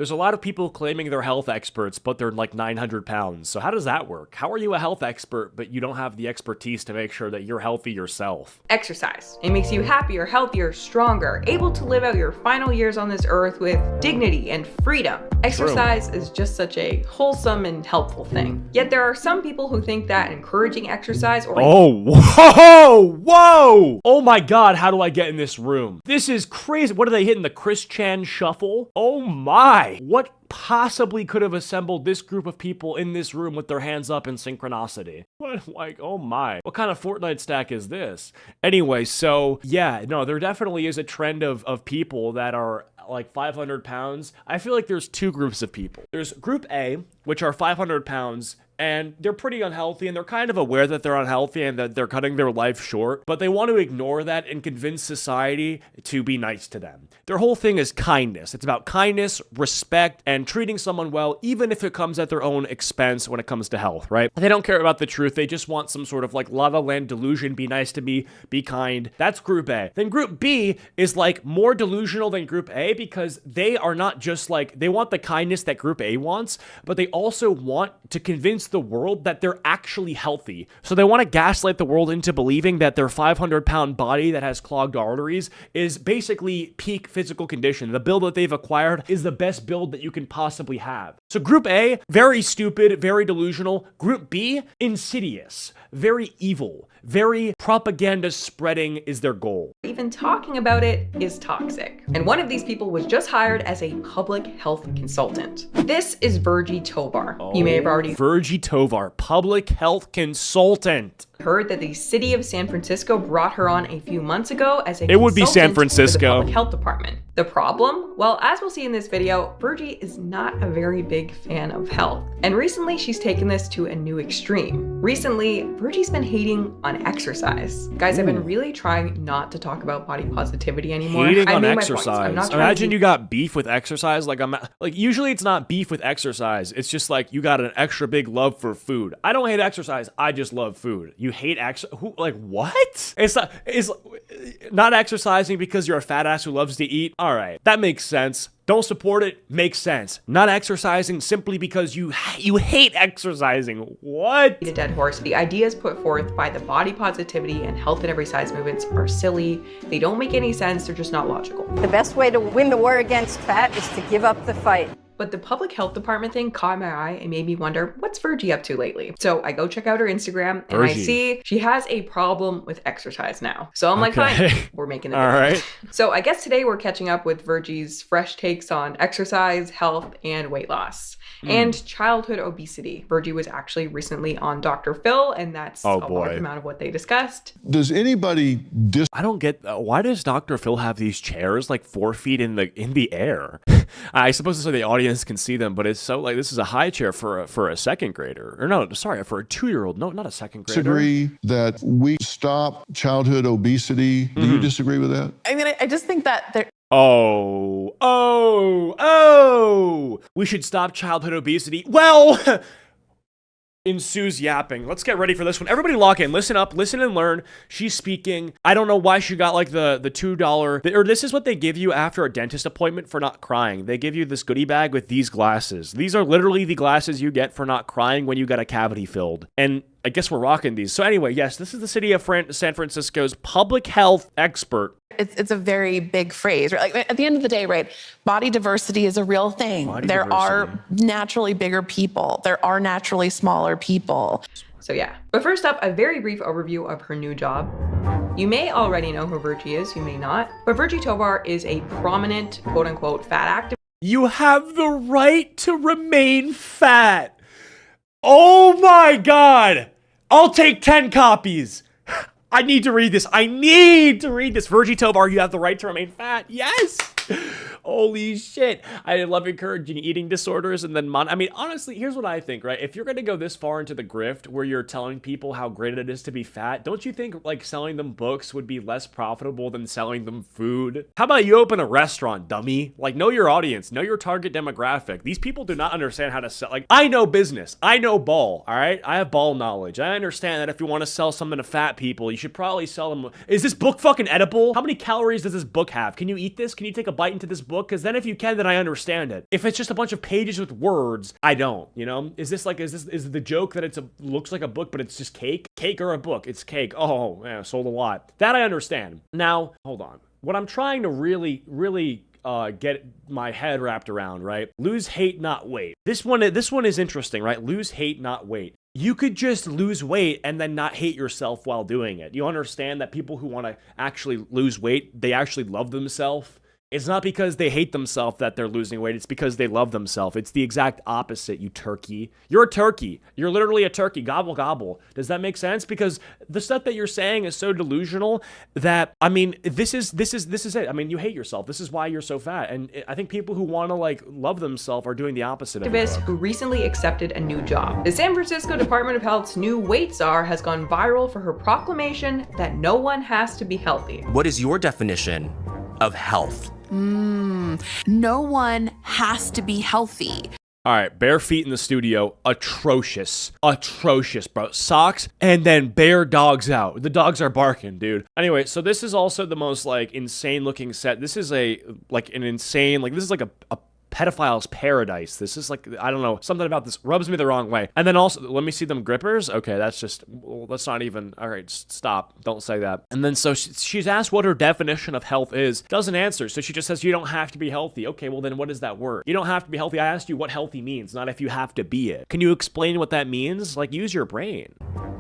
There's a lot of people claiming they're health experts, but they're like 900 pounds. So how does that work? How are you a health expert, but you don't have the expertise to make sure that you're healthy yourself? Exercise. It makes you happier, healthier, stronger, able to live out your final years on this earth with dignity and freedom. Exercise is just such a wholesome and helpful thing. Yet there are some people who think that encouraging exercise or whoa! Oh my God, how do I get in this room? This is crazy. What are they hitting? The Chris Chan shuffle? Oh my. What possibly could have assembled this group of people in this room with their hands up in synchronicity? What, like, oh my. What kind of Fortnite stack is this? Anyway, so yeah, no, there definitely is a trend of people that are like 500 pounds. I feel like there's two groups of people. There's group A, which are 500 pounds, and they're pretty unhealthy, and they're kind of aware that they're unhealthy and that they're cutting their life short, but they want to ignore that and convince society to be nice to them. Their whole thing is kindness. It's about kindness, respect, and treating someone well, even if it comes at their own expense when it comes to health, right? They don't care about the truth. They just want some sort of like La La Land delusion, be nice to me, be kind. That's group A. Then group B is like more delusional than group A because they are not just like, they want the kindness that group A wants, but they also want to convince the world that they're actually healthy. So they want to gaslight the world into believing that their 500-pound body that has clogged arteries is basically peak physical condition. The build that they've acquired is the best build that you can possibly have. So group A, very stupid, very delusional. Group B, insidious, very evil, very propaganda spreading is their goal. even talking about it is toxic. And one of these people was just hired as a public health consultant. This is Vie Tovar. You may have already Vie Tovar, public health consultant. Heard that the city of San Francisco brought her on a few months ago as a It would be San Francisco. for the public health department. The problem? Well, as we'll see in this video, Vie is not a very big fan of health. And recently she's taken this to a new extreme. Recently, Vie's been hating on exercise. Guys, I've been really trying not to talk about body positivity anymore. Hating I on made my points. exercise. I'm not Imagine you got beef with exercise. Like usually it's not beef with exercise. It's just like you got an extra big love for food. I don't hate exercise. I just love food. You hate who, like, what? It's not exercising because you're a fat ass who loves to eat. All right, that makes sense. Don't support it, makes sense. Not exercising simply because you hate exercising. What? A dead horse. The ideas put forth by the body positivity and health at every size movements are silly. They don't make any sense. They're just not logical. The best way to win the war against fat is to give up the fight. But the public health department thing caught my eye and made me wonder, what's Vie up to lately? So I go check out her Instagram and I see she has a problem with exercise now. So I'm like, fine, we're making it. All right. So I guess today we're catching up with Vie's fresh takes on exercise, health, and weight loss. And childhood obesity. Vie was actually recently on Dr. Phil, and that's a large amount of what they discussed. Does anybody I don't get why does Dr. Phil have these chairs like 4 feet in the air? I suppose so the audience can see them, but it's so like this is a high chair for a second grader. Or no, sorry, for a 2-year-old. No, not a second grader. disagree that we stop childhood obesity? Do you disagree with that? I mean, I just think that there. We should stop childhood obesity. Well, ensues yapping. Let's get ready for this one. Everybody lock in. Listen up. Listen and learn. She's speaking. I don't know why she got like the $2. Or this is what they give you after a dentist appointment for not crying. They give you this goodie bag with these glasses. These are literally the glasses you get for not crying when you got a cavity filled. And I guess we're rocking these. So anyway, yes, this is the city of San Francisco's public health expert. It's a very big phrase, right? Like at the end of the day, right? Body diversity is a real thing. There are naturally bigger people. There are naturally smaller people. So yeah. But first up, a very brief overview of her new job. You may already know who Vie is, you may not. But Vie Tovar is a prominent, quote unquote, fat activist. You have the right to remain fat. Oh my God. I'll take 10 copies. I need to read this. I need to read this. Vie Tovar, you have the right to remain fat. Yes. Holy shit. I love encouraging eating disorders and then I mean, honestly, here's what I think, right? If you're going to go this far into the grift where you're telling people how great it is to be fat, don't you think like selling them books would be less profitable than selling them food? How about you open a restaurant, dummy? Like, know your audience, know your target demographic. These people do not understand how to sell. Like, I know business. I know ball, all right? I have ball knowledge. I understand that if you want to sell something to fat people, you should probably sell them. Is this book fucking edible? How many calories does this book have? Can you eat this? Can you take a bite into this book? book? Because then if you can, then I understand it. If it's just a bunch of pages with words, I don't, you know? Is the joke that looks like a book, but it's just cake? Cake or a book? It's cake. Oh, yeah, sold a lot. That I understand. Now, hold on. What I'm trying to really get my head wrapped around, right? Lose hate, not weight. This one is interesting, right? Lose hate, not weight. You could just lose weight and then not hate yourself while doing it. You understand that people who want to actually lose weight, they actually love themselves. It's not because they hate themselves that they're losing weight. It's because they love themselves. It's the exact opposite, you turkey. You're a turkey. You're literally a turkey. Gobble, gobble. Does that make sense? Because the stuff that you're saying is so delusional that, I mean, this is it. I mean, you hate yourself. This is why you're so fat. And I think people who want to, like, love themselves are doing the opposite of it. Activist who recently accepted a new job. The San Francisco Department of Health's new weight czar has gone viral for her proclamation that no one has to be healthy. What is your definition of health? No one has to be healthy. All right, bare feet in the studio, atrocious, bro. Socks and then bare dogs out. The dogs are barking, dude. Anyway, so this is also the most like insane looking set. This is this is like a pedophile's paradise. This is like, I don't know, something about this rubs me the wrong way. And then also, let me see them grippers. Okay, that's not even, all right, stop. Don't say that. And then so she's asked what her definition of health is. Doesn't answer. So she just says, you don't have to be healthy. Okay, well then what is that word? You don't have to be healthy. I asked you what healthy means, not if you have to be it. Can you explain what that means? Like, use your brain.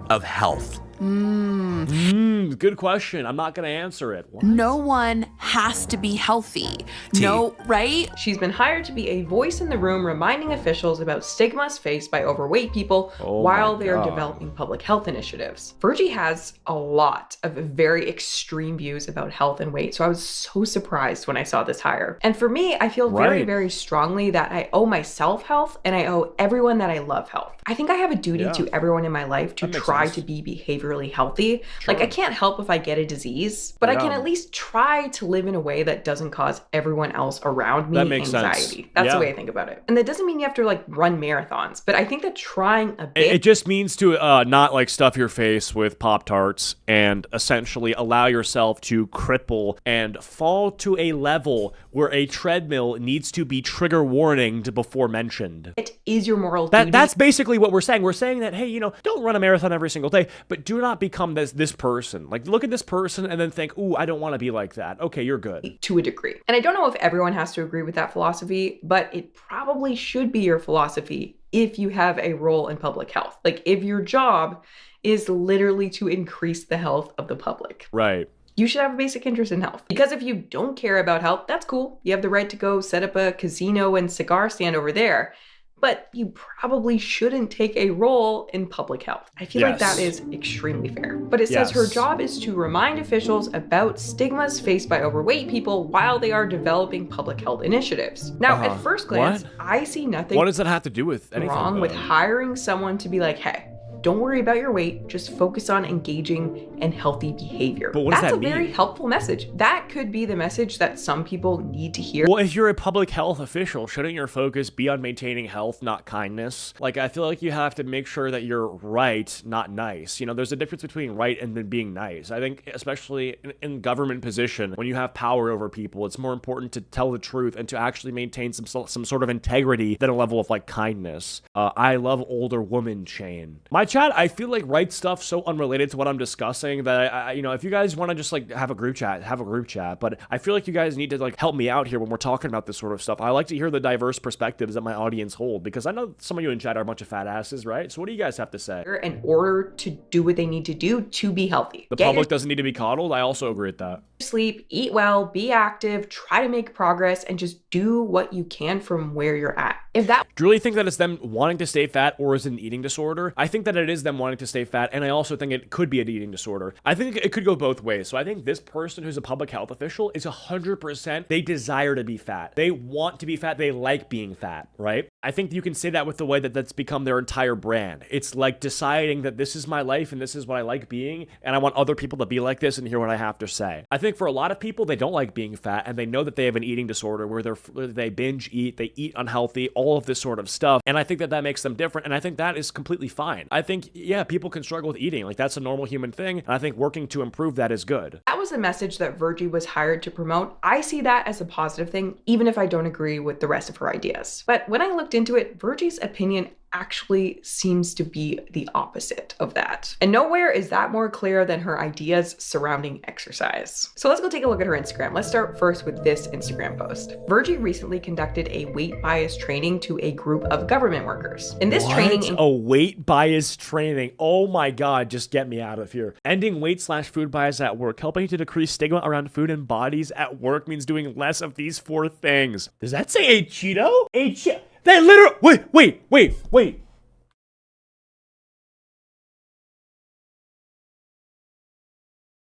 Of health. Good question. I'm not going to answer it. What? No one has to be healthy. No, right? She's been hired to be a voice in the room reminding officials about stigmas faced by overweight people while they are developing public health initiatives. Virgie has a lot of very extreme views about health and weight, so I was so surprised when I saw this hire. And for me, I feel very, very strongly that I owe myself health and I owe everyone that I love health. I think I have a duty to everyone in my life to try to be behaviorally healthy. Sure. Like, I can't help if I get a disease, but I can at least try to live in a way that doesn't cause everyone else around me anxiety. That's the way I think about it. And that doesn't mean you have to like run marathons, but I think that trying a bit. It just means to not like stuff your face with Pop-Tarts and essentially allow yourself to cripple and fall to a level where a treadmill needs to be trigger warninged before mentioned. It is your moral duty. That's basically what we're saying. We're saying that, hey, you know, don't run a marathon every single day, but do not become this person. Like, look at this person and then think, ooh, I don't want to be like that. Okay, you're good. To a degree. And I don't know if everyone has to agree with that philosophy, but it probably should be your philosophy if you have a role in public health. Like, if your job is literally to increase the health of the public. Right. You should have a basic interest in health. Because if you don't care about health, that's cool. You have the right to go set up a casino and cigar stand over there. But you probably shouldn't take a role in public health. I feel like that is extremely fair. But it says her job is to remind officials about stigmas faced by overweight people while they are developing public health initiatives. Now, at first glance, I see nothing What does that have to do with anything wrong with hiring someone to be like, hey, don't worry about your weight, just focus on engaging in healthy behavior. But what does That's that a mean? very helpful message. That could be the message that some people need to hear. Well, if you're a public health official, shouldn't your focus be on maintaining health, not kindness? Like, I feel like you have to make sure that you're right, not nice. You know, there's a difference between right and then being nice. I think, especially in government position, when you have power over people, it's more important to tell the truth and to actually maintain some sort of integrity than a level of, like, kindness. I love older woman chain. My chat, I feel like right stuff so unrelated to what I'm discussing that I you know, if you guys want to just like have a group chat, but I feel like you guys need to like help me out here when we're talking about this sort of stuff. I like to hear the diverse perspectives that my audience hold, because I know some of you in chat are a bunch of fat asses, right? So what do you guys have to say? In order to do what they need to do to be healthy. The public doesn't need to be coddled. I also agree with that. Sleep, eat well, be active, try to make progress, and just do what you can from where you're at. If that Do you really think that it's them wanting to stay fat, or is it an eating disorder? I think that it is them wanting to stay fat, and I also think it could be an eating disorder. I think it could go both ways. So I think this person who's a public health official is 100%, they desire to be fat. They want to be fat. They like being fat, right? I think you can say that with the way that that's become their entire brand. It's like deciding that this is my life and this is what I like being, and I want other people to be like this and hear what I have to say. I think for a lot of people, they don't like being fat, and they know that they have an eating disorder where they binge eat, they eat unhealthy all of this sort of stuff. And I think that that makes them different. And I think that is completely fine. I think, yeah, people can struggle with eating. Like, that's a normal human thing. And I think working to improve that is good. That was a message that Virgie was hired to promote. I see that as a positive thing, even if I don't agree with the rest of her ideas. But when I looked into it, Virgie's opinion actually seems to be the opposite of that. And nowhere is that more clear than her ideas surrounding exercise. So let's go take a look at her Instagram. Let's start first with this Instagram post. Virgie recently conducted a weight bias training to a group of government workers. In this training, a weight bias training. Oh my God, just get me out of here. Ending weight/food bias at work, helping to decrease stigma around food and bodies at work means doing less of these 4 things. Does that say Acheeto? Acheeto. That literally, wait.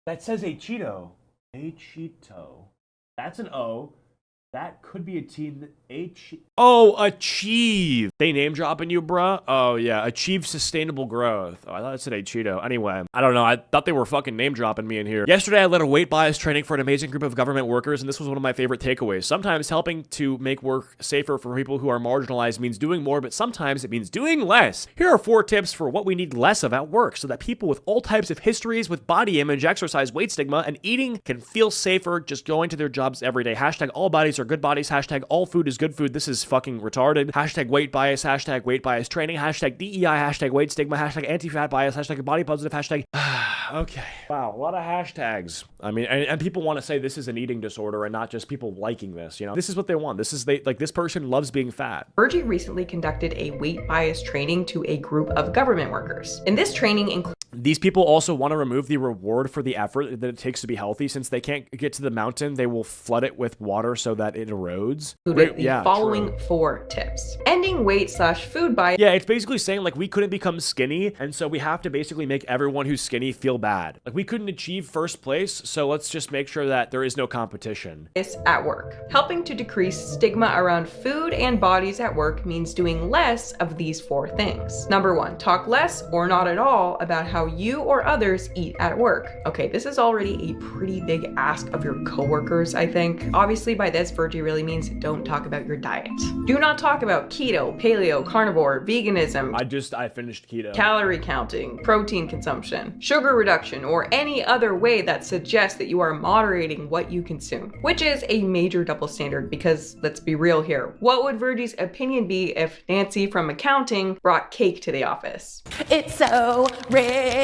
That says Acheeto. Acheeto. That's an O. That could be a T. Oh, achieve. They name dropping you, bruh? Oh, yeah. Achieve sustainable growth. Oh, I thought it said Acheeto. Anyway, I don't know. I thought they were fucking name dropping me in here. Yesterday, I led a weight bias training for an amazing group of government workers, and this was one of my favorite takeaways. Sometimes helping to make work safer for people who are marginalized means doing more, but sometimes it means doing less. Here are 4 tips for what we need less of at work so that people with all types of histories with body image, exercise, weight stigma, and eating can feel safer just going to their jobs every day. Hashtag all bodies are good bodies. Hashtag all food is good food. This is fucking retarded. Hashtag weight bias. Hashtag weight bias training. Hashtag DEI. Hashtag weight stigma. Hashtag anti-fat bias. Hashtag body positive. Hashtag... Okay. Wow. A lot of hashtags. I mean, and people want to say this is an eating disorder and not just people liking this, you know? This is what they want. This person loves being fat. Virgie recently conducted a weight bias training to a group of government workers. In this training these people also want to remove the reward for the effort that it takes to be healthy. Since they can't get to the mountain, they will flood it with water so that it erodes. The following 4 tips. Ending weight/food bias. Yeah, it's basically saying like we couldn't become skinny, and so we have to basically make everyone who's skinny feel bad. Like we couldn't achieve first place, so let's just make sure that there is no competition. At work. Helping to decrease stigma around food and bodies at work means doing less of these 4 things. Number 1, talk less or not at all about how you or others eat at work. Okay, this is already a pretty big ask of your coworkers, I think. Obviously, by this, Virgie really means don't talk about your diet. Do not talk about keto, paleo, carnivore, veganism. I finished keto. Calorie counting, protein consumption, sugar reduction, or any other way that suggests that you are moderating what you consume, which is a major double standard because let's be real here. What would Virgie's opinion be if Nancy from accounting brought cake to the office? It's so rich.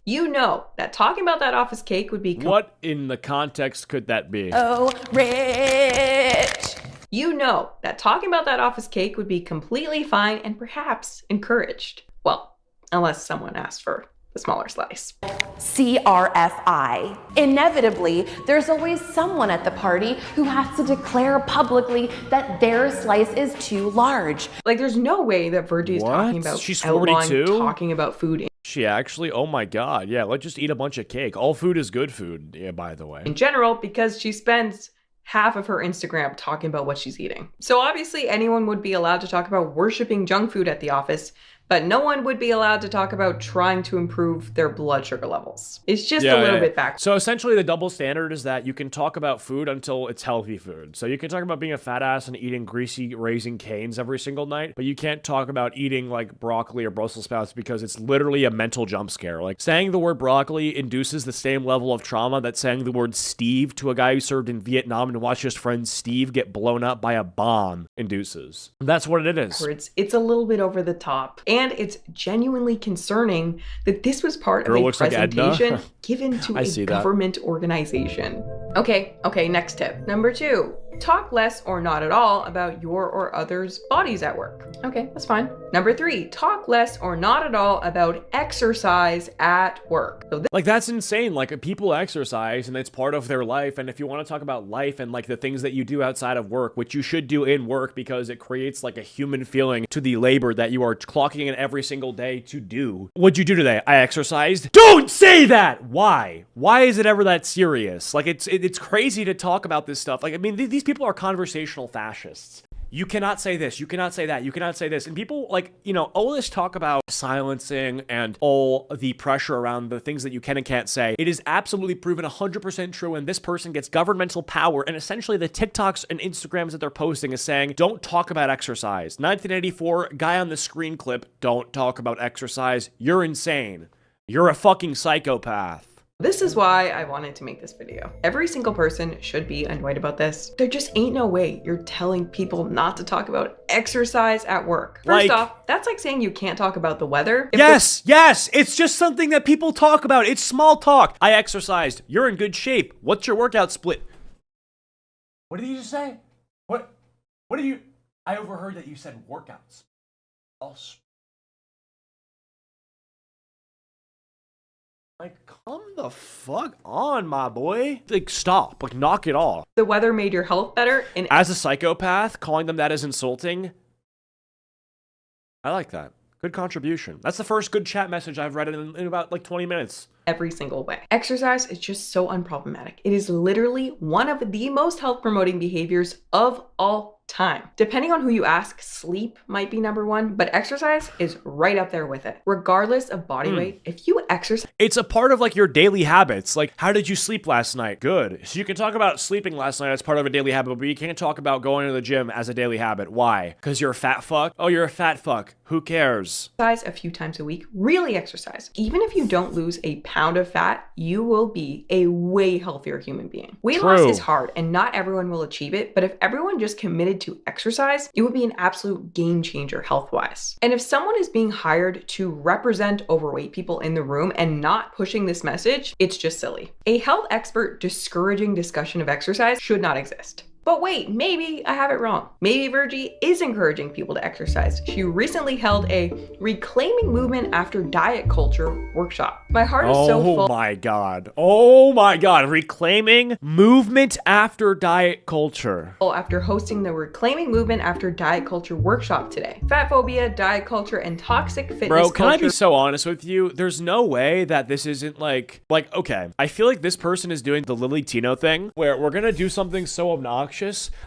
You know that talking about that office cake would be... What in the context could that be? Oh, rich. You know that talking about that office cake would be completely fine and perhaps encouraged. Well, unless someone asked for the smaller slice. CRFI. Inevitably, there's always someone at the party who has to declare publicly that their slice is too large. Like, there's no way that Virgie is talking about She's 42? talking about food. She actually? Oh my God. Yeah, let's just eat a bunch of cake. All food is good food, yeah, by the way. In general, because she spends half of her Instagram talking about what she's eating. So obviously anyone would be allowed to talk about worshiping junk food at the office, but no one would be allowed to talk about trying to improve their blood sugar levels. It's just a little bit back. So essentially the double standard is that you can talk about food until it's healthy food. So you can talk about being a fat ass and eating greasy Raising Cane's every single night, but you can't talk about eating like broccoli or Brussels sprouts because it's literally a mental jump scare. Like saying the word broccoli induces the same level of trauma that saying the word Steve to a guy who served in Vietnam and watched his friend Steve get blown up by a bomb induces. That's what it is. It's a little bit over the top. And it's genuinely concerning that this was part of a presentation given to a government organization. Okay, next tip. Number 2, talk less or not at all about your or others' bodies at work. Okay, that's fine. Number 3, talk less or not at all about exercise at work. So like that's insane. Like people exercise and it's part of their life. And if you want to talk about life and like the things that you do outside of work, which you should do in work because it creates like a human feeling to the labor that you are clocking in every single day to do. What'd you do today? I exercised. Don't say that! Why? Why is it ever that serious? Like it's crazy to talk about this stuff. Like, I mean, these people are conversational fascists. You cannot say this. You cannot say that. You cannot say this. And people, like, you know, all this talk about silencing and all the pressure around the things that you can and can't say. It is absolutely proven 100% true when this person gets governmental power, and essentially the TikToks and Instagrams that they're posting is saying, don't talk about exercise. 1984, guy on the screen clip, don't talk about exercise. You're insane. You're a fucking psychopath. This is why I wanted to make this video. Every single person should be annoyed about this. There just ain't no way you're telling people not to talk about exercise at work. First off, that's like saying you can't talk about the weather. Yes, it's just something that people talk about. It's small talk. I exercised. You're in good shape. What's your workout split? What did you just say? What did you... I overheard that you said workouts. Like, come the fuck on, my boy. Like, stop. Like, knock it off. The weather made your health better. And as a psychopath, calling them that is insulting. I like that. Good contribution. That's the first good chat message I've read in about, like, 20 minutes. Every single way. Exercise is just so unproblematic. It is literally one of the most health-promoting behaviors of all time. Depending on who you ask, sleep might be number one, but exercise is right up there with it. Regardless of body weight, if you exercise... It's a part of like your daily habits. Like, how did you sleep last night? Good. So you can talk about sleeping last night as part of a daily habit, but you can't talk about going to the gym as a daily habit. Why? Because you're a fat fuck? Oh, you're a fat fuck. Who cares? Exercise a few times a week. Really exercise. Even if you don't lose a pound of fat, you will be a way healthier human being. Weight loss is hard and not everyone will achieve it, but if everyone just committed to exercise, it would be an absolute game changer health-wise. And if someone is being hired to represent overweight people in the room and not pushing this message, it's just silly. A health expert discouraging discussion of exercise should not exist. But wait, maybe I have it wrong. Maybe Virgie is encouraging people to exercise. She recently held a Reclaiming Movement After Diet Culture workshop. My heart is so full. Oh my God. Oh my God. Reclaiming Movement After Diet Culture. After hosting the Reclaiming Movement After Diet Culture workshop today. Fat phobia, diet culture, and toxic fitness culture. Bro, can I be so honest with you? There's no way that this isn't like, okay, I feel like this person is doing the Lily Tino thing where we're gonna do something so obnoxious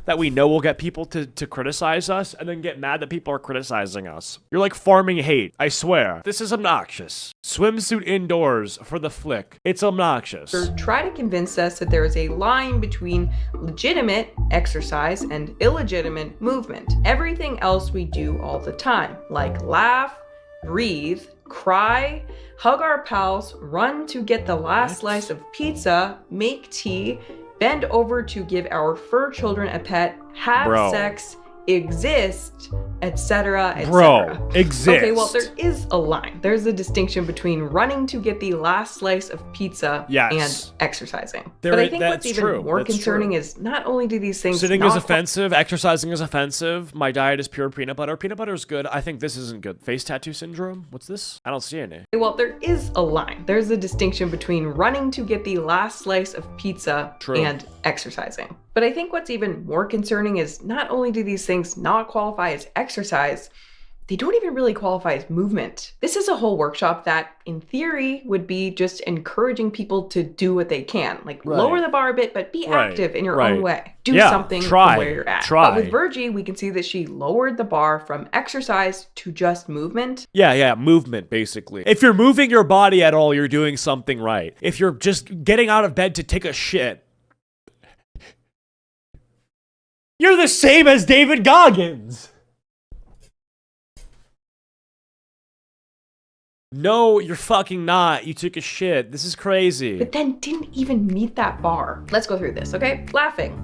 that we know will get people to criticize us and then get mad that people are criticizing us. You're like farming hate. I swear. This is obnoxious. Swimsuit indoors for the flick. It's obnoxious. Try to convince us that there is a line between legitimate exercise and illegitimate movement. Everything else we do all the time, like laugh, breathe, cry, hug our pals, run to get the last slice of pizza, make tea, bend over to give our fur children a pet, have sex, exist, etc., etc. Bro, exist. Okay, well, there is a line. There's a distinction between running to get the last slice of pizza and exercising. But I think what's even more concerning is not only do these things... Sitting is offensive, exercising is offensive, my diet is pure peanut butter. Peanut butter is good. I think this isn't good. Face tattoo syndrome? What's this? I don't see any. Well, there is a line. There's a distinction between running to get the last slice of pizza and exercising. But I think what's even more concerning is not only do these things not qualify as exercise, they don't even really qualify as movement. This is a whole workshop that, in theory, would be just encouraging people to do what they can. Like, lower the bar a bit, but be active in your own way. Do something from where you're at. But with Virgie, we can see that she lowered the bar from exercise to just movement. Yeah, movement, basically. If you're moving your body at all, you're doing something right. If you're just getting out of bed to take a shit, you're the same as David Goggins. No, you're fucking not. You took a shit. This is crazy. But then didn't even meet that bar. Let's go through this, okay? Laughing.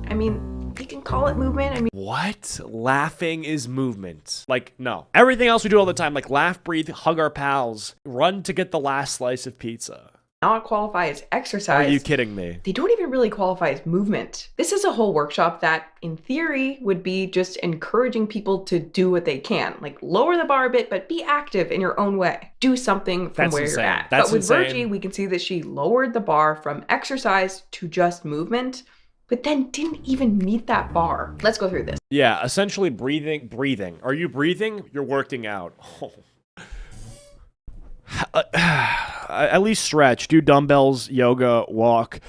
I mean, you can call it movement. I mean, what? Laughing is movement. Like, no. Everything else we do all the time, like laugh, breathe, hug our pals, run to get the last slice of pizza. Not qualify as exercise. Are you kidding me? They don't even really qualify as movement. This is a whole workshop that, in theory, would be just encouraging people to do what they can. Like, lower the bar a bit, but be active in your own way. Do something from where you're at. But with Virgie, we can see that she lowered the bar from exercise to just movement, but then didn't even meet that bar. Let's go through this. Yeah, essentially breathing. Are you breathing? You're working out. Oh. At least stretch, do dumbbells, yoga, walk,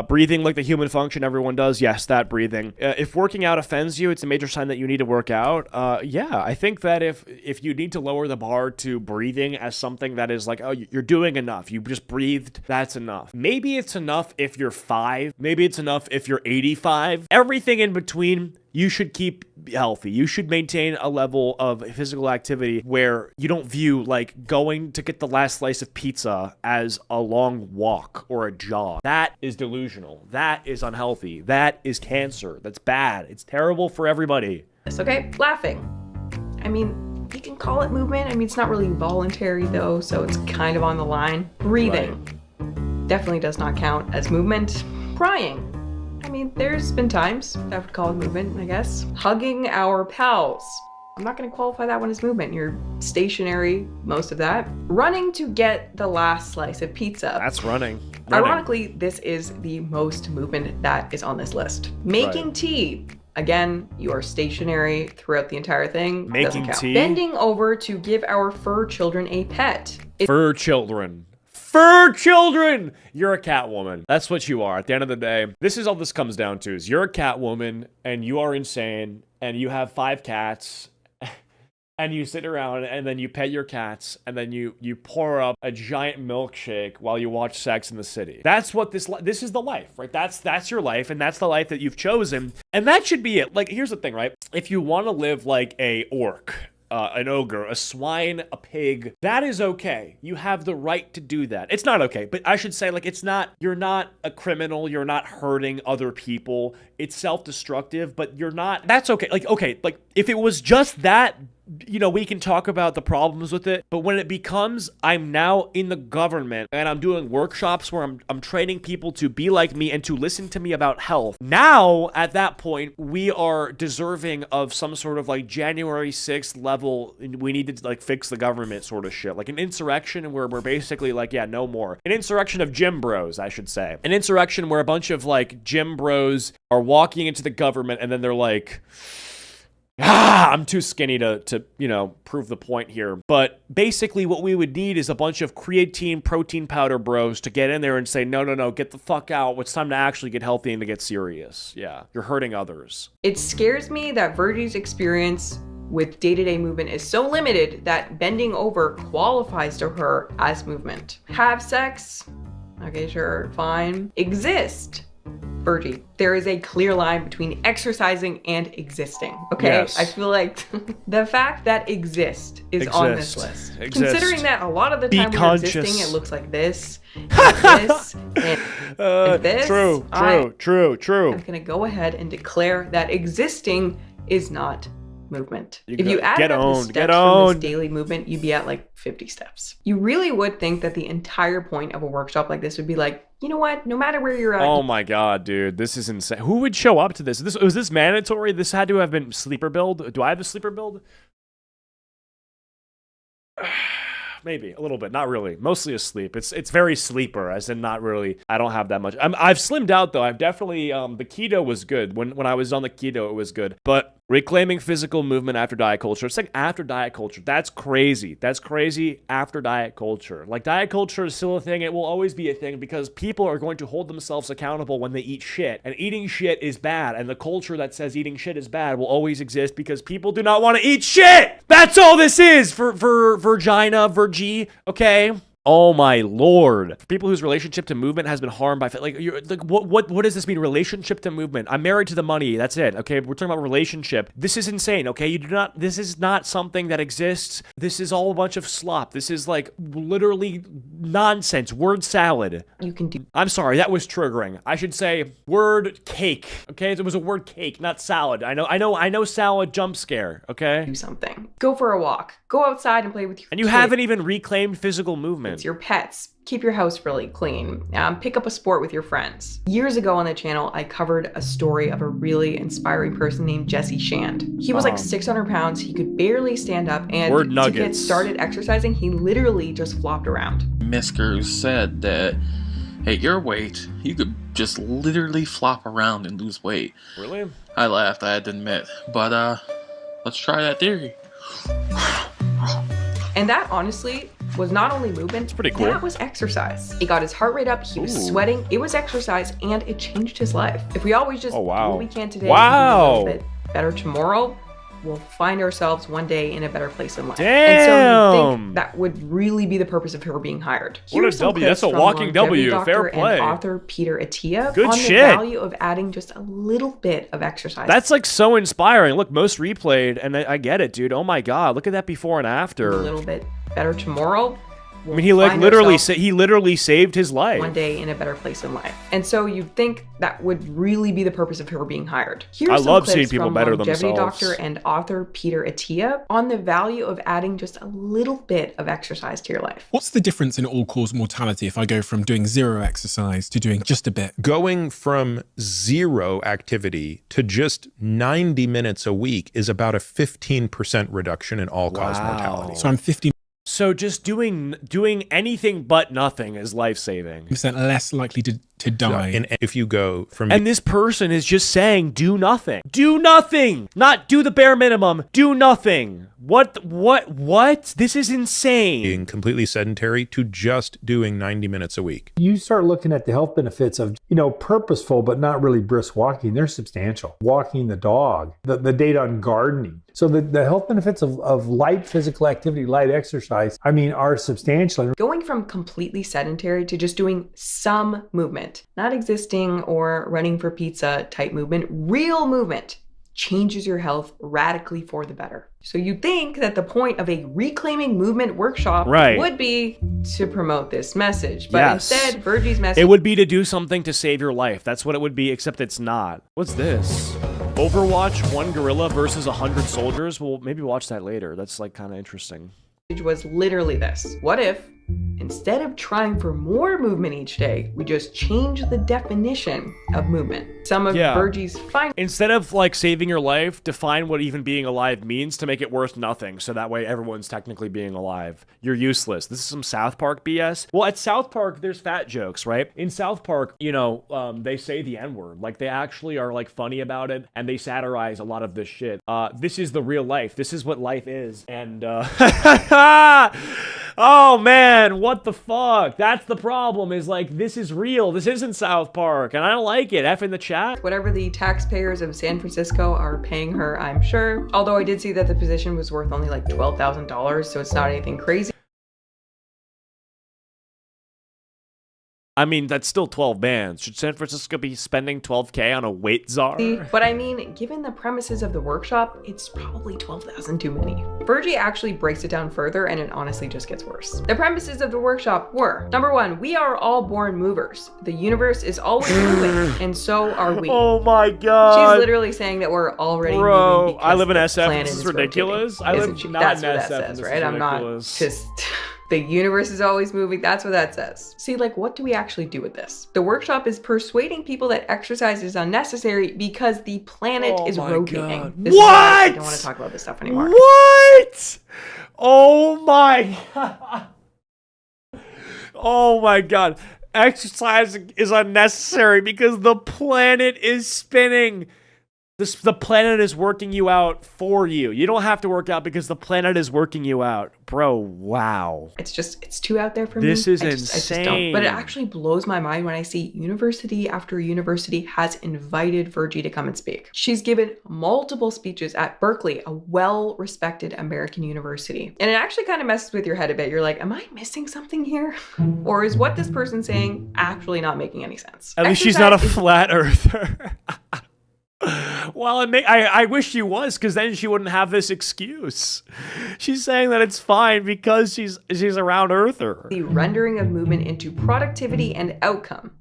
Breathing like the human function everyone does. Yes, that breathing. If working out offends you, it's a major sign that you need to work out. Yeah, I think that if you need to lower the bar to breathing as something that is like, oh, you're doing enough. You just breathed. That's enough. Maybe it's enough if you're 5. Maybe it's enough if you're 85. Everything in between, you should keep healthy. You should maintain a level of physical activity where you don't view like going to get the last slice of pizza as a long walk or a jog. That is delusional. That is unhealthy. That is cancer. That's bad. It's terrible for everybody. It's okay. Laughing. I mean, you can call it movement. I mean, it's not really voluntary though, so it's kind of on the line. Breathing. Right. Definitely does not count as movement. Crying. I mean, there's been times I would call it movement, I guess. Hugging our pals. I'm not going to qualify that one as movement. You're stationary, most of that. Running to get the last slice of pizza. That's running. Ironically, this is the most movement that is on this list. Making tea. Again, you are stationary throughout the entire thing. Making tea. Bending over to give our fur children a pet. Fur children. Fur children! You're a cat woman. That's what you are. At the end of the day, this is all this comes down to is you're a cat woman and you are insane and you have 5 cats and you sit around and then you pet your cats and then you pour up a giant milkshake while you watch Sex in the City. That's what this is the life, right? That's your life and that's the life that you've chosen. And that should be it. Like, here's the thing, right? If you want to live like a orc, an ogre, a swine, a pig, that is okay. You have the right to do that. It's not okay, but I should say, like, you're not a criminal, you're not hurting other people. It's self-destructive, but you're not, that's okay. Like, okay, like, if it was just that, you know, we can talk about the problems with it, but when it becomes, I'm now in the government and I'm doing workshops where I'm training people to be like me and to listen to me about health. Now, at that point, we are deserving of some sort of like January 6th level, we need to like fix the government sort of shit. Like an insurrection where we're basically like, yeah, no more. An insurrection of gym bros, I should say. An insurrection where a bunch of like gym bros are walking into the government and then they're like, I'm too skinny to, you know, prove the point here. But basically what we would need is a bunch of creatine protein powder bros to get in there and say, no, get the fuck out. It's time to actually get healthy and to get serious. Yeah, you're hurting others. It scares me that Virgie's experience with day-to-day movement is so limited that bending over qualifies to her as movement. Have sex? Okay, sure, fine. Exist? Virgie, there is a clear line between exercising and existing, okay? Yes. I feel like the fact that exist is on this list. Considering that a lot of the time we're existing, it looks like this, and this, and this. True. I'm gonna go ahead and declare that existing is not movement. If you added up the steps from this daily movement, you'd be at like 50 steps. You really would think that the entire point of a workshop like this would be like, you know what, no matter where you're at. Oh my god, dude, this is insane. Who would show up to this? Was this mandatory? This had to have been sleeper build. Do I have a sleeper build? Maybe a little bit, not really. Mostly asleep. It's very sleeper, as in not really. I don't have that much. I've slimmed out though. I've definitely the keto was good. When I was on the keto, it was good. But reclaiming physical movement after diet culture. It's like after diet culture. That's crazy. That's crazy after diet culture. Like diet culture is still a thing. It will always be a thing because people are going to hold themselves accountable when they eat shit. And eating shit is bad. And the culture that says eating shit is bad will always exist because people do not want to eat shit. That's all this is for Virginia, Virgie, okay? Oh my lord. For people whose relationship to movement has been harmed by what does this mean? Relationship to movement. I'm married to the money. That's it. Okay, we're talking about relationship. This is insane. Okay, this is not something that exists. This is all a bunch of slop. This is like literally nonsense. Word salad. You can do. I'm sorry, that was triggering. I should say word cake. Okay, it was a word cake, not salad. I know salad jump scare. Okay. Do something. Go for a walk. Go outside and play with your And you kid. haven't even reclaimed physical movement. Your pets. Keep your house really clean. Pick up a sport with your friends. Years ago on the channel, I covered a story of a really inspiring person named Jesse Shand. He was like 600 pounds. He could barely stand up. And to get started exercising, he literally just flopped around. Miskers said that at your weight, you could just literally flop around and lose weight. Really? I laughed, I had to admit. But let's try that theory. And that honestly was not only movement, pretty cool. that was exercise. It got his heart rate up, he was sweating, it was exercise, and it changed his life. If we always just do what we can today, and do a little bit better tomorrow, we'll find ourselves one day in a better place in life. And so you think that would really be the purpose of her being hired. What a W. That's a walking W. Fair play. And author Peter Acheeto Good on shit. the value of adding just a little bit of exercise. That's like so inspiring. Look, most replayed, and I get it, dude. Oh my God, look at that before and after. A little bit better tomorrow. I mean, he like literally saved his life. One day in a better place in life. And so you'd think that would really be the purpose of her being hired. Here's I some love clips seeing people from better longevity themselves. doctor and author Peter Acheeto on the value of adding just a little bit of exercise to your life. What's the difference in all-cause mortality if I go from doing zero exercise to doing just a bit? Going from zero activity to just 90 minutes a week is about a 15% reduction in all-cause mortality. So I'm 50% So just doing anything but nothing is life-saving. less likely to die. And if you go from... And this person is just saying, do nothing. Do nothing! Not do the bare minimum. Do nothing. What? This is insane. being completely sedentary to just doing 90 minutes a week. You start looking at the health benefits of, purposeful but not really brisk walking. They're substantial. Walking the dog, the data on gardening. So the health benefits of light physical activity, light exercise, are substantial. Going from completely sedentary to just doing some movement, not existing or running for pizza type movement, real movement, changes your health radically for the better. So you'd think that the point of a reclaiming movement workshop would be to promote this message. But instead, Virgie's message... It would be to do something to save your life. That's what it would be, except it's not. What's this? Overwatch, 1 gorilla versus 100 soldiers? Well, maybe watch that later. That's like kind of interesting. Was literally this. What if, instead of trying for more movement each day, we just change the definition of movement? Some of Virgie's findings. Instead of like saving your life, define what even being alive means to make it worth nothing. So that way everyone's technically being alive. You're useless. This is some South Park BS. Well, at South Park, there's fat jokes, right? In South Park, they say the N-word. Like they actually are like funny about it and they satirize a lot of this shit. This is the real life. This is what life is. And, oh man, what the fuck? That's the problem, is like, this is real. This isn't South Park, and I don't like it. F in the chat. Whatever the taxpayers of San Francisco are paying her, I'm sure. Although I did see that the position was worth only like $12,000, so it's not anything crazy. I mean, that's still 12 bands. Should San Francisco be spending $12K on a weight czar? But I mean, given the premises of the workshop, it's probably 12,000 too many. Virgie actually breaks it down further, and it honestly just gets worse. The premises of the workshop were, number 1, we are all born movers. The universe is always moving, and so are we. Oh my God. She's literally saying that we're already moving. Bro, I live in the SF. planet This is rotating, ridiculous. I live not That's in what SF. that says, This right? is I'm not ridiculous. just... The universe is always moving. That's what that says. See, like, what do we actually do with this? The workshop is persuading people that exercise is unnecessary because the planet is rotating. God. This is why I don't want to talk about this stuff anymore. What? Oh my God. Oh my God. Exercise is unnecessary because the planet is spinning. The planet is working you out for you. You don't have to work out because the planet is working you out. Bro, wow. It's too out there for me. This is I just don't. But it actually blows my mind when I see university after university has invited Virgie to come and speak. She's given multiple speeches at Berkeley, a well-respected American university. And it actually kind of messes with your head a bit. You're like, am I missing something here? Or is what this person's saying actually not making any sense? At least she's not a flat earther. Well, I wish she was, because then she wouldn't have this excuse. She's saying that it's fine because she's a round earther. The rendering of movement into productivity and outcome.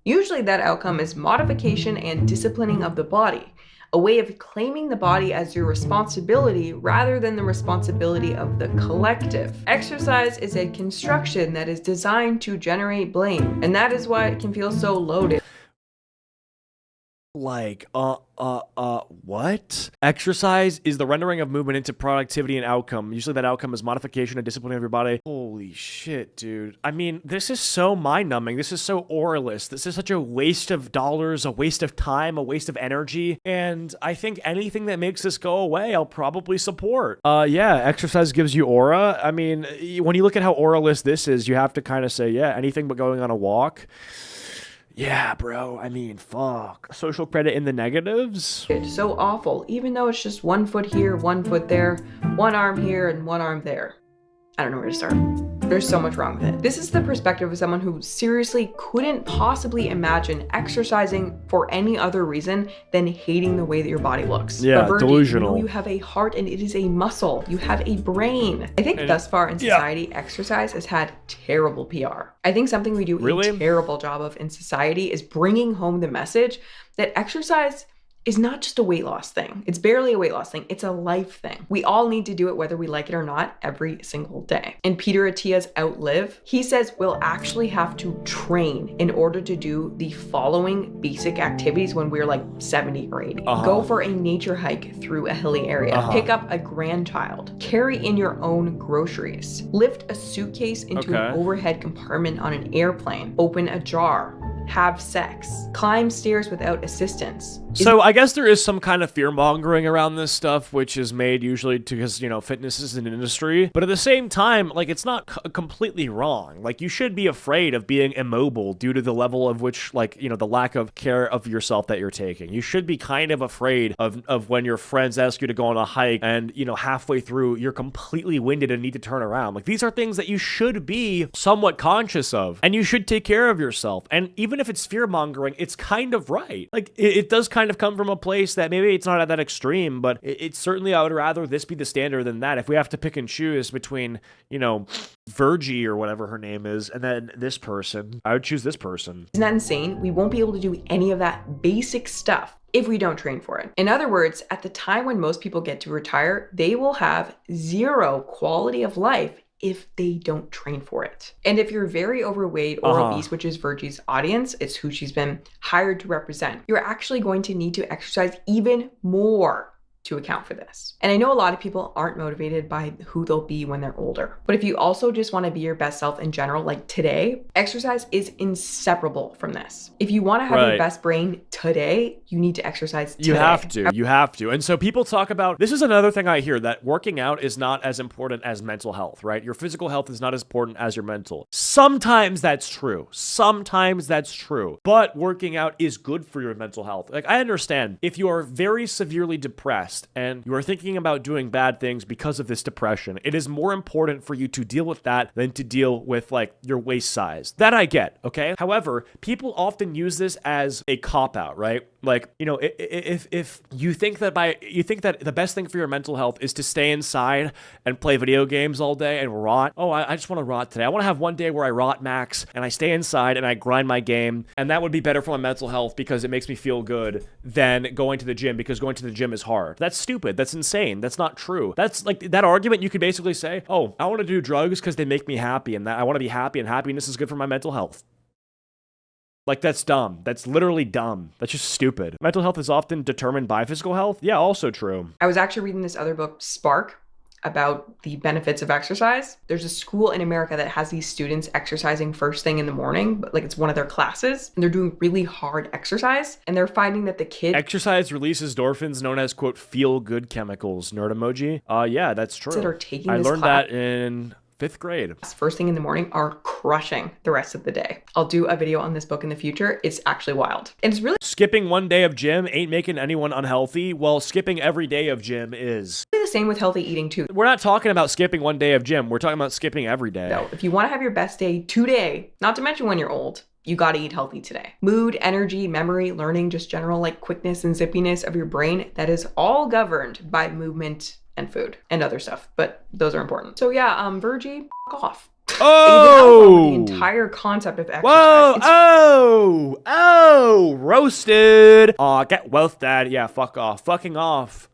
Usually that outcome is modification and disciplining of the body, a way of claiming the body as your responsibility rather than the responsibility of the collective. Exercise is a construction that is designed to generate blame, and that is why it can feel so loaded. Like, what? Exercise is the rendering of movement into productivity and outcome. Usually that outcome is modification and discipline of your body. Holy shit, dude. I mean, this is so mind-numbing. This is so oralist. This is such a waste of dollars, a waste of time, a waste of energy. And I think anything that makes this go away, I'll probably support. Yeah, exercise gives you aura. I mean, when you look at how oralist this is, you have to kind of say, yeah, anything but going on a walk. Yeah, bro. I mean, fuck. Social credit in the negatives? It's so awful, even though it's just 1 foot here, 1 foot there, 1 arm here, and 1 arm there. I don't know where to start. There's so much wrong with it. This is the perspective of someone who seriously couldn't possibly imagine exercising for any other reason than hating the way that your body looks. Yeah, Virgie, delusional. You know you have a heart and it is a muscle. You have a brain. I think thus far in society, exercise has had terrible PR. I think something we do a terrible job of in society is bringing home the message that exercise is not just a weight loss thing. It's barely a weight loss thing. It's a life thing. We all need to do it whether we like it or not every single day. In Peter Attia's Outlive, he says we'll actually have to train in order to do the following basic activities when we're like 70 or 80. Go for a nature hike through a hilly area. Pick up a grandchild. Carry in your own groceries. Lift a suitcase into an overhead compartment on an airplane. Open a jar. Have sex, climb stairs without assistance. So I guess there is some kind of fear mongering around this stuff, which is made usually because, you know, fitness is an industry. But at the same time, like, it's not completely wrong. Like, you should be afraid of being immobile due to the level of which, like, you know, the lack of care of yourself that you're taking. You should be kind of afraid of when your friends ask you to go on a hike and, you know, halfway through you're completely winded and need to turn around. Like, these are things that you should be somewhat conscious of, and you should take care of yourself. And even if it's fear mongering, it's kind of right. Like, it does kind of come from a place that maybe it's not at that extreme, but it's certainly, I would rather this be the standard than that. If we have to pick and choose between, you know, Virgie or whatever her name is, and then this person, I would choose this person. Isn't that insane? We won't be able to do any of that basic stuff if we don't train for it. In other words, at the time when most people get to retire, they will have zero quality of life if they don't train for it. And if you're very overweight or obese, which is Virgie's audience, it's who she's been hired to represent, you're actually going to need to exercise even more to account for this. And I know a lot of people aren't motivated by who they'll be when they're older. But if you also just want to be your best self in general, like today, exercise is inseparable from this. If you want to have your best brain today, you need to exercise today. You have to. And so people talk about, this is another thing I hear, that working out is not as important as mental health, right? Your physical health is not as important as your mental. Sometimes that's true. But working out is good for your mental health. Like, I understand if you are very severely depressed and you are thinking about doing bad things because of this depression, it is more important for you to deal with that than to deal with, like, your waist size. That I get, okay? However, people often use this as a cop-out, right? Like, you know, if you think that the best thing for your mental health is to stay inside and play video games all day and rot. Oh, I just want to rot today. I want to have one day where I rot max and I stay inside and I grind my game, and that would be better for my mental health because it makes me feel good than going to the gym, because going to the gym is hard. That's stupid. That's insane. That's not true. That's like that argument. You could basically say, oh, I want to do drugs because they make me happy, and that I want to be happy, and happiness is good for my mental health. Like, that's dumb. That's literally dumb. That's just stupid. Mental health is often determined by physical health. Yeah, also true. I was actually reading this other book, Spark, about the benefits of exercise. There's a school in America that has these students exercising first thing in the morning, but like it's one of their classes, and they're doing really hard exercise, and they're finding that the kids... Exercise releases endorphins known as, quote, feel-good chemicals. Nerd emoji. Yeah, that's true. ...that are taking I this learned class that in 5th grade. First thing in the morning are crushing the rest of the day. I'll do a video on this book in the future. It's actually wild. And it's really... Skipping one day of gym ain't making anyone unhealthy. Well, skipping every day of gym is. The same with healthy eating too. We're not talking about skipping one day of gym. We're talking about skipping every day. No, if you want to have your best day today, not to mention when you're old, you got to eat healthy today. Mood, energy, memory, learning, just general like quickness and zippiness of your brain, that is all governed by movement and food and other stuff, but those are important. So yeah, Virgie, f*** off. Oh! The entire concept of exercise. Whoa! Roasted. Get wealth, dad. Yeah, fuck off. Fucking off.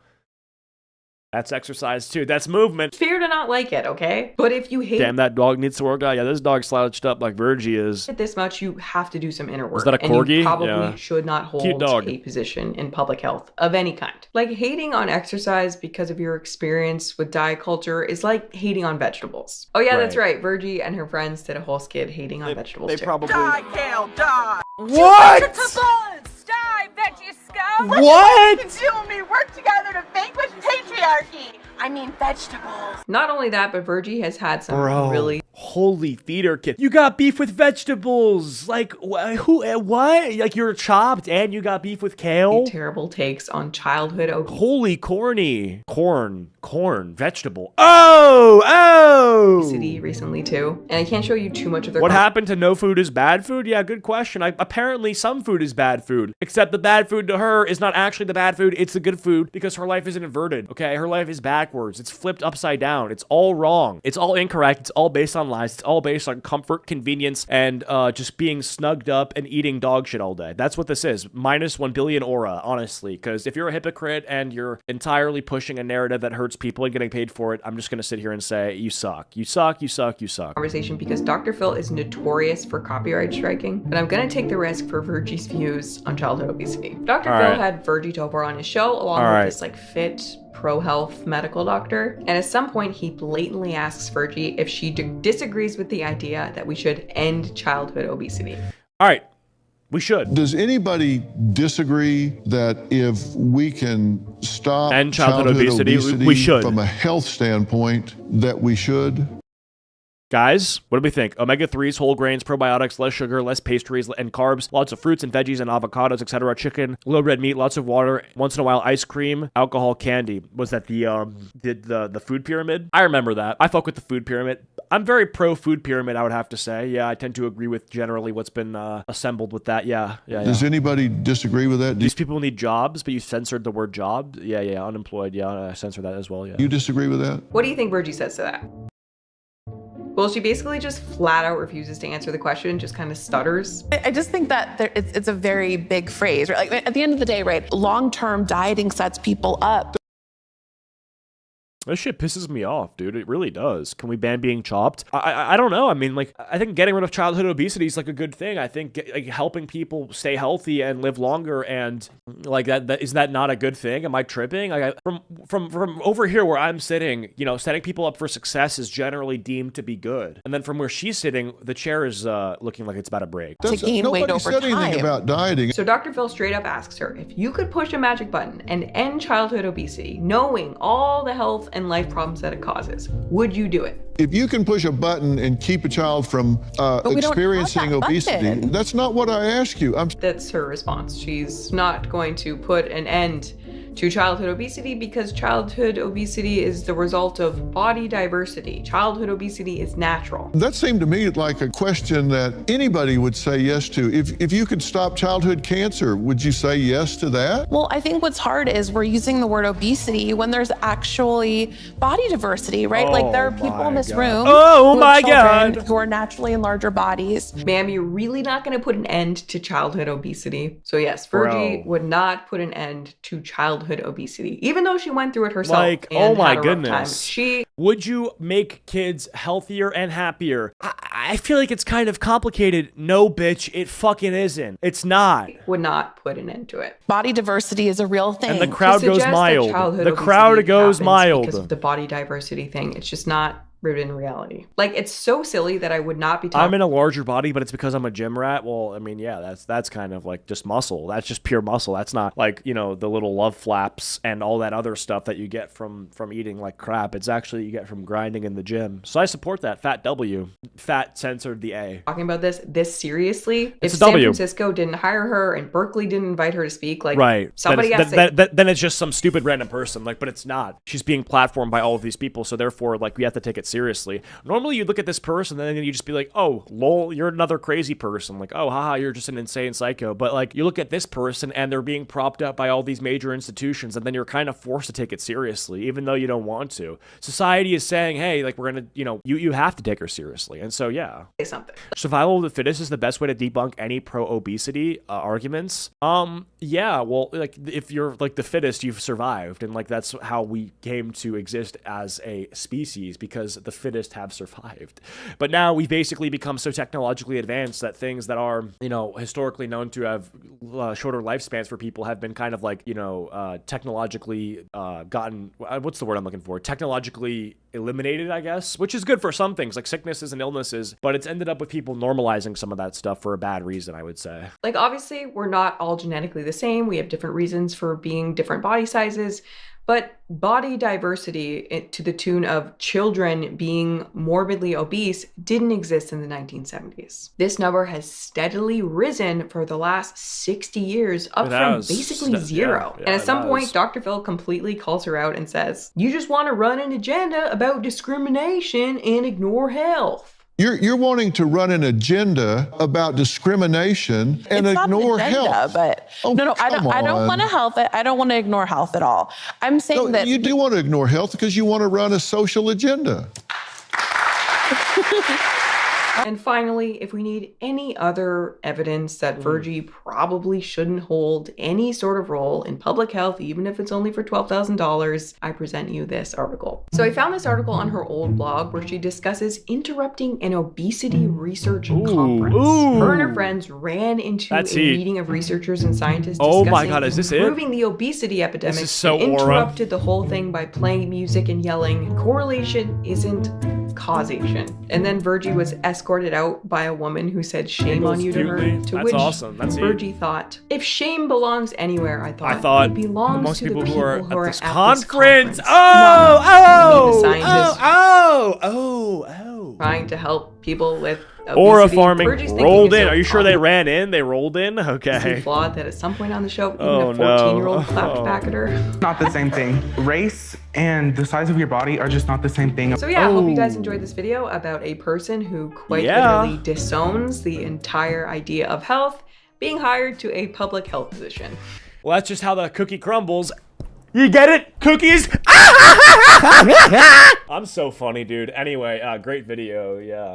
That's exercise too. That's movement. Fair to not like it, okay? But if you hate Damn, that dog needs to work out. Yeah, this dog's slouched up like Virgie is. it this much, you have to do some inner work. Is that a And you corgi? probably Yeah. should not Cute hold dog. a position in public health of any kind. Like hating on exercise because of your experience with diet culture is like hating on vegetables. Oh yeah, that's right. Virgie and her friends did a whole skit hating on vegetables They too. probably. Kale, die! What? Die, veggie scum! What? You and me work together to vanquish patriarchy! I mean vegetables. Not only that, but Virgie has had some Bro, really holy theater kid. You got beef with vegetables. Like, what? Like, you're chopped and you got beef with kale? terrible takes on childhood obesity. Holy corny. Corn, vegetable. Oh! Recently too, and I can't show you too much of their What happened to no food is bad food? Yeah, good question. Apparently some food is bad food, except the bad food to her is not actually the bad food, it's the good food because her life isn't inverted, okay? Her life is backwards. It's flipped upside down. It's all wrong. It's all incorrect. It's all based on lies. It's all based on comfort, convenience, and just being snugged up and eating dog shit all day. That's what this is. Minus 1 billion aura, honestly, because if you're a hypocrite and you're entirely pushing a narrative that hurts people and getting paid for it, I'm just gonna sit here and say, you suck. You suck, you suck, you suck. conversation because Dr. Phil is notorious for copyright striking, but I'm gonna take the risk for Virgie's views on childhood obesity. Dr. All Phil right. had Vie Tovar on his show along All with right. this like fit pro-health medical doctor, and at some point he blatantly asks Virgie if she disagrees with the idea that we should end childhood obesity. All right, we should. Does anybody disagree that if we can stop And childhood obesity, we should. from a health standpoint, that we should? Guys, what do we think? Omega-3s, whole grains, probiotics, less sugar, less pastries and carbs, lots of fruits and veggies and avocados, etc. Chicken, low red meat, lots of water, once in a while ice cream, alcohol, candy. Was that the food pyramid? I remember that. I fuck with the food pyramid. I'm very pro food pyramid, I would have to say. Yeah, I tend to agree with generally what's been assembled with that. Yeah. Does anybody disagree with that? These people need jobs, but you censored the word job. Yeah, unemployed. Yeah, I censor that as well. Yeah. You disagree with that? What do you think Virgie says to that? Well, she basically just flat out refuses to answer the question, just kind of stutters. I just think that it's a very big phrase. Right? Like, at the end of the day, right, long-term dieting sets people up. This shit pisses me off, dude. It really does. Can we ban being chopped? I don't know. I mean, like, I think getting rid of childhood obesity is like a good thing. I think like helping people stay healthy and live longer and like that is that not a good thing? Am I tripping? Like from over here where I'm sitting, you know, setting people up for success is generally deemed to be good. And then from where she's sitting, the chair is looking like it's about to break. To gain weight over said anything time. about dieting. So Dr. Phil straight up asks her, if you could push a magic button and end childhood obesity, knowing all the health and life problems that it causes, would you do it? If you can push a button and keep a child from we don't have experiencing that obesity, button. that's not what I asked you. That's her response. She's not going to put an end to childhood obesity because childhood obesity is the result of body diversity. Childhood obesity is natural. That seemed to me like a question that anybody would say yes to. If you could stop childhood cancer, would you say yes to that? Well, I think what's hard is we're using the word obesity when there's actually body diversity, right? Like there are people in this room Oh who my have children God. who are naturally in larger bodies. Ma'am, you're really not going to put an end to childhood obesity. So yes, Virgie would not put an end to childhood obesity, even though she went through it herself. Like, and oh my had a rough time. goodness. Would you make kids healthier and happier? I feel like it's kind of complicated. No, bitch, it fucking isn't. It's not. Would not put an end to it. Body diversity is a real thing. And the crowd To goes suggest that mild. childhood The crowd obesity goes happens mild. because of the body diversity thing. It's just not rooted in reality. Like, it's so silly that I would not be talking. I'm in a larger body, but it's because I'm a gym rat. Well, I mean, yeah, that's kind of like just muscle. That's just pure muscle. That's not like, you know, the little love flaps and all that other stuff that you get from eating like crap. It's actually you get from grinding in the gym. So I support that. Fat W. Fat censored the A. Talking about this seriously. It's if a W. San Francisco didn't hire her and Berkeley didn't invite her to speak, like, Right. somebody then has it's, to. then it's just some stupid random person. Like, but it's not. She's being platformed by all of these people. So therefore, like, we have to take it seriously. seriously. Normally you'd look at this person and then you just be like, oh, lol, you're another crazy person. Like, oh, haha, you're just an insane psycho. But like, you look at this person and they're being propped up by all these major institutions, and then you're kind of forced to take it seriously, even though you don't want to. Society is saying, hey, like, we're gonna, you have to take her seriously. And so, yeah. Say something. Survival of the fittest is the best way to debunk any pro-obesity arguments. Yeah, well, like, if you're like the fittest, you've survived, and like that's how we came to exist as a species, because the fittest have survived. But now we've basically become so technologically advanced that things that are, historically known to have shorter lifespans for people have been kind of like, technologically gotten, what's the word I'm looking for? Technologically eliminated, I guess, which is good for some things like sicknesses and illnesses, but it's ended up with people normalizing some of that stuff for a bad reason, I would say. Like, obviously, we're not all genetically the same. We have different reasons for being different body sizes, but body diversity to the tune of children being morbidly obese didn't exist in the 1970s. This number has steadily risen for the last 60 years, up from basically zero. And at some point, Dr. Phil completely calls her out and says, you just want to run an agenda about discrimination and ignore health. You're wanting to run an agenda about discrimination and ignore health. But no, I don't want to health. I don't want to ignore health at all. I'm saying that you do want to ignore health because you want to run a social agenda. And finally, if we need any other evidence that Virgie probably shouldn't hold any sort of role in public health, even if it's only for $12,000, I present you this article. So I found this article on her old blog where she discusses interrupting an obesity research conference. Her and her friends ran into a meeting of researchers and scientists discussing improving the obesity epidemic. This is so and interrupted the whole thing by playing music and yelling, correlation isn't causation. And then Virgie was escorted out by a woman who said, shame on you to her. To which Virgie thought, if shame belongs anywhere, I thought it belongs to the people who are at this conference. Trying to help people with obesity. Aura farming rolled in. Are you sure they ran in? They rolled in? Okay. Is it flawed that at some point on the show, even a 14-year-old clapped back at her? Not the same thing. Race and the size of your body are just not the same thing. So yeah, I hope you guys enjoyed this video about a person who quite literally disowns the entire idea of health being hired to a public health position. Well, that's just how the cookie crumbles. You get it? Cookies? I'm so funny, dude. Anyway, great video, yeah.